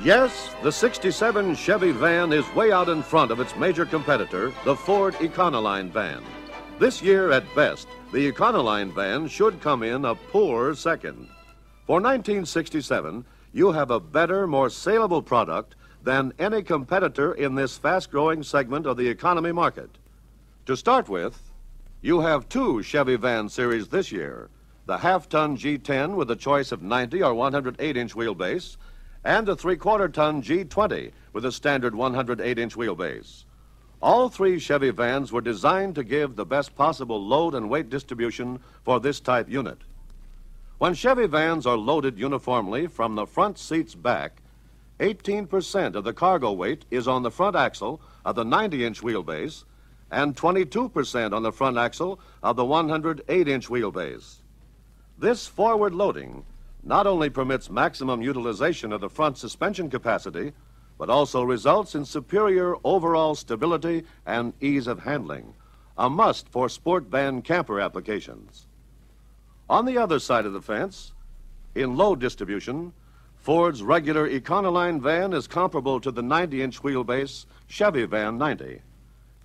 Yes, the 67 Chevy van is way out in front of its major competitor, the Ford ECONOLINE van. This year, at best, the ECONOLINE van should come in a poor second. For 1967, you have a better, more saleable product than any competitor in this fast-growing segment of the economy market. To start with, you have two Chevy van series this year, the half-ton G10 with a choice of 90 or 108-inch wheelbase, and a three-quarter-ton G20 with a standard 108-inch wheelbase. All three Chevy vans were designed to give the best possible load and weight distribution for this type unit. When Chevy vans are loaded uniformly from the front seats back, 18% of the cargo weight is on the front axle of the 90-inch wheelbase and 22% on the front axle of the 108-inch wheelbase. This forward loading not only permits maximum utilization of the front suspension capacity, but also results in superior overall stability and ease of handling, a must for sport van camper applications. On the other side of the fence, in load distribution, Ford's regular ECONOLINE van is comparable to the 90-inch wheelbase Chevy Van 90.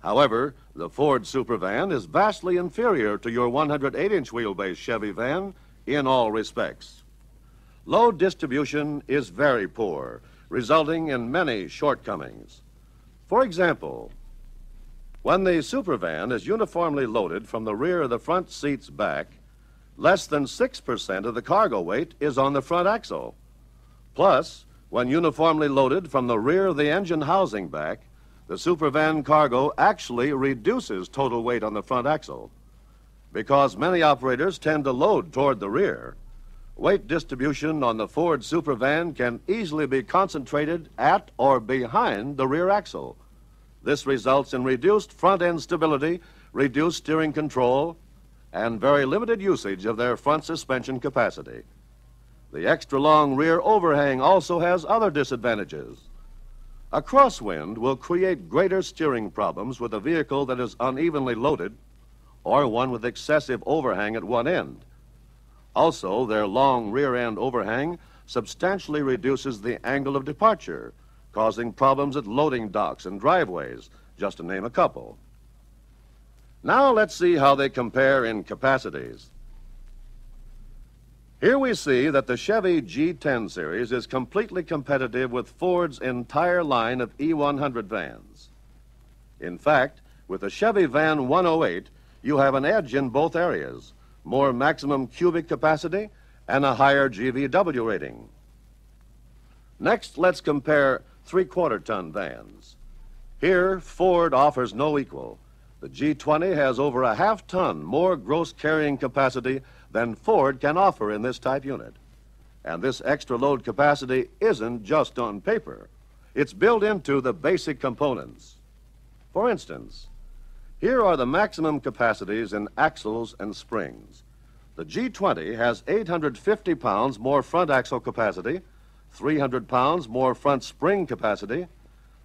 However, the Ford SUPERVAN is vastly inferior to your 108-inch wheelbase Chevy van in all respects. Load distribution is very poor, resulting in many shortcomings. For example, when the SUPERVAN is uniformly loaded from the rear of the front seats back, less than 6% of the cargo weight is on the front axle. Plus, when uniformly loaded from the rear of the engine housing back, the SUPERVAN cargo actually reduces total weight on the front axle. Because many operators tend to load toward the rear, weight distribution on the Ford SUPERVAN can easily be concentrated at or behind the rear axle. This results in reduced front-end stability, reduced steering control, and very limited usage of their front suspension capacity. The extra-long rear overhang also has other disadvantages. A crosswind will create greater steering problems with a vehicle that is unevenly loaded or one with excessive overhang at one end. Also, their long rear-end overhang substantially reduces the angle of departure, causing problems at loading docks and driveways, just to name a couple. Now let's see how they compare in capacities. Here we see that the Chevy G10 series is completely competitive with Ford's entire line of E100 vans. In fact, with the Chevy Van 108, you have an edge in both areas, more maximum cubic capacity and a higher GVW rating. Next, let's compare three-quarter-ton vans. Here, Ford offers no equal. The G20 has over a half-ton more gross carrying capacity than Ford can offer in this type unit. And this extra load capacity isn't just on paper. It's built into the basic components. For instance, here are the maximum capacities in axles and springs. The G20 has 850 pounds more front axle capacity, 300 pounds more front spring capacity,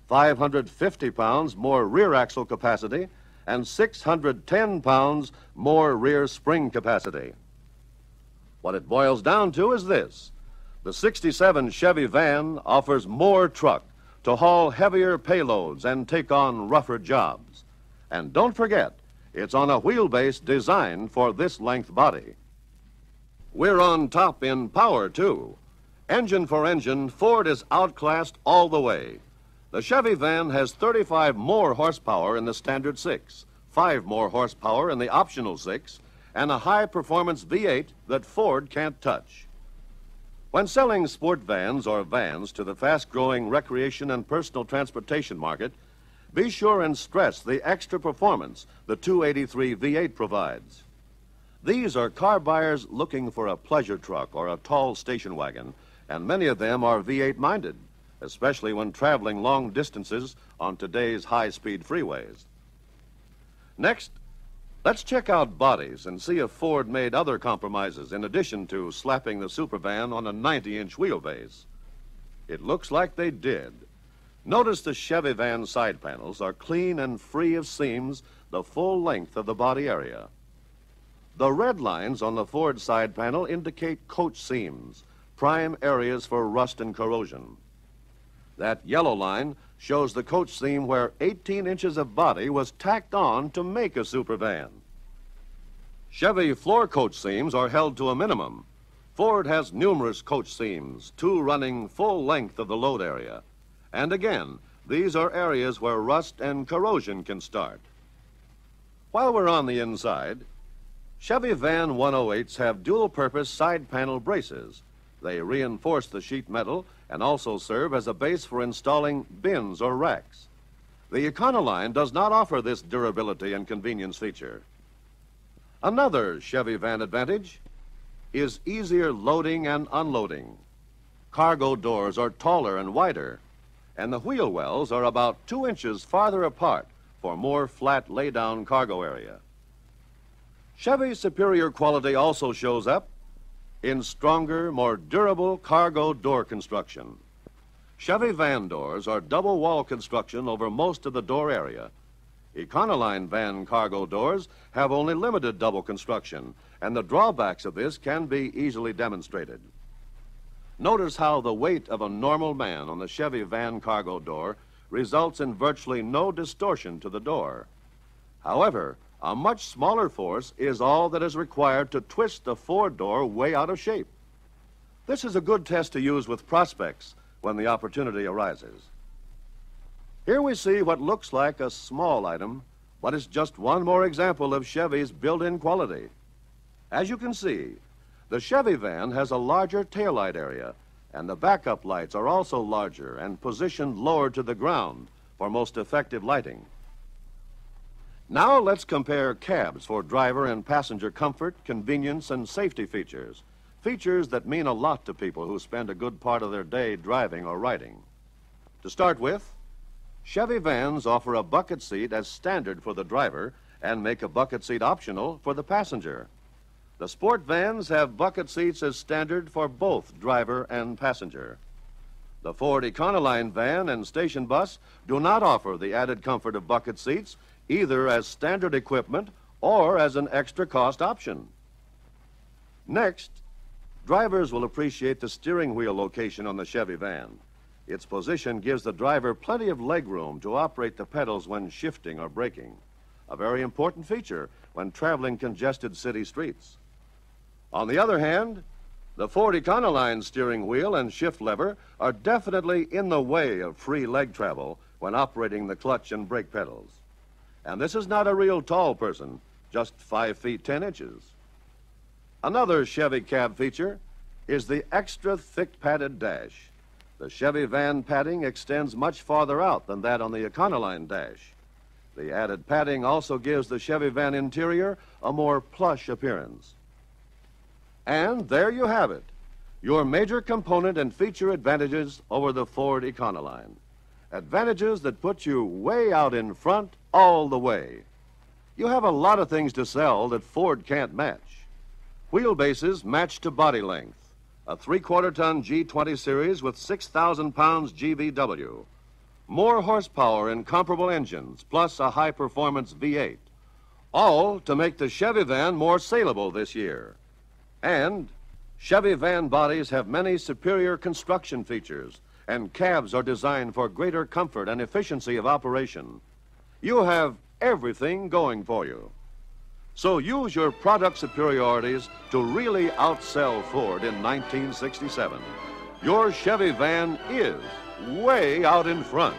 550 pounds more rear axle capacity, and 610 pounds more rear spring capacity. What it boils down to is this: the 67 Chevy van offers more truck to haul heavier payloads and take on rougher jobs. And don't forget, it's on a wheelbase designed for this length body. We're on top in power, too. Engine for engine, Ford is outclassed all the way. The Chevy van has 35 more horsepower in the standard 6, 5 more horsepower in the optional 6, and a high-performance V8 that Ford can't touch. When selling sport vans or vans to the fast-growing recreation and personal transportation market, be sure and stress the extra performance the 283 V8 provides. These are car buyers looking for a pleasure truck or a tall station wagon, and many of them are V8-minded, especially when traveling long distances on today's high-speed freeways. Next, let's check out bodies and see if Ford made other compromises in addition to slapping the SUPERVAN on a 90-inch wheelbase. It looks like they did. Notice the Chevy van side panels are clean and free of seams the full length of the body area. The red lines on the Ford side panel indicate coach seams, prime areas for rust and corrosion. That yellow line shows the coach seam where 18 inches of body was tacked on to make a supervan. Chevy floor coach seams are held to a minimum. Ford has numerous coach seams, 2 running full length of the load area. And again, these are areas where rust and corrosion can start. While we're on the inside, Chevy Van 108s have dual-purpose side panel braces. They reinforce the sheet metal and also serve as a base for installing bins or racks. The ECONOLINE does not offer this durability and convenience feature. Another Chevy Van advantage is easier loading and unloading. Cargo doors are taller and wider, and the wheel wells are about 2 inches farther apart for more flat lay-down cargo area. Chevy's superior quality also shows up in stronger, more durable cargo door construction. Chevy van doors are double wall construction over most of the door area. ECONOLINE van cargo doors have only limited double construction, and the drawbacks of this can be easily demonstrated. Notice how the weight of a normal man on the Chevy van cargo door results in virtually no distortion to the door. However, a much smaller force is all that is required to twist the Ford door way out of shape. This is a good test to use with prospects when the opportunity arises. Here we see what looks like a small item, but it's just one more example of Chevy's built-in quality. As you can see, the Chevy van has a larger taillight area, and the backup lights are also larger and positioned lower to the ground for most effective lighting. Now let's compare cabs for driver and passenger comfort, convenience, and safety features. Features that mean a lot to people who spend a good part of their day driving or riding. To start with, Chevy vans offer a bucket seat as standard for the driver and make a bucket seat optional for the passenger. The sport vans have bucket seats as standard for both driver and passenger. The Ford ECONOLINE van and station bus do not offer the added comfort of bucket seats, either as standard equipment or as an extra cost option. Next, drivers will appreciate the steering wheel location on the Chevy van. Its position gives the driver plenty of leg room to operate the pedals when shifting or braking, a very important feature when traveling congested city streets. On the other hand, the Ford ECONOLINE steering wheel and shift lever are definitely in the way of free leg travel when operating the clutch and brake pedals. And this is not a real tall person, just 5 feet 10 inches. Another Chevy cab feature is the extra thick padded dash. The Chevy van padding extends much farther out than that on the ECONOLINE dash. The added padding also gives the Chevy van interior a more plush appearance. And there you have it, your major component and feature advantages over the Ford ECONOLINE. Advantages that put you way out in front all the way. You have a lot of things to sell that Ford can't match. Wheelbases match to body length. A 3/4-ton G20 series with 6,000 pounds GVW. More horsepower in comparable engines, plus a high-performance V8. All to make the Chevy van more saleable this year. And Chevy van bodies have many superior construction features, and cabs are designed for greater comfort and efficiency of operation. You have everything going for you. So use your product superiorities to really outsell Ford in 1967. Your Chevy van is way out in front.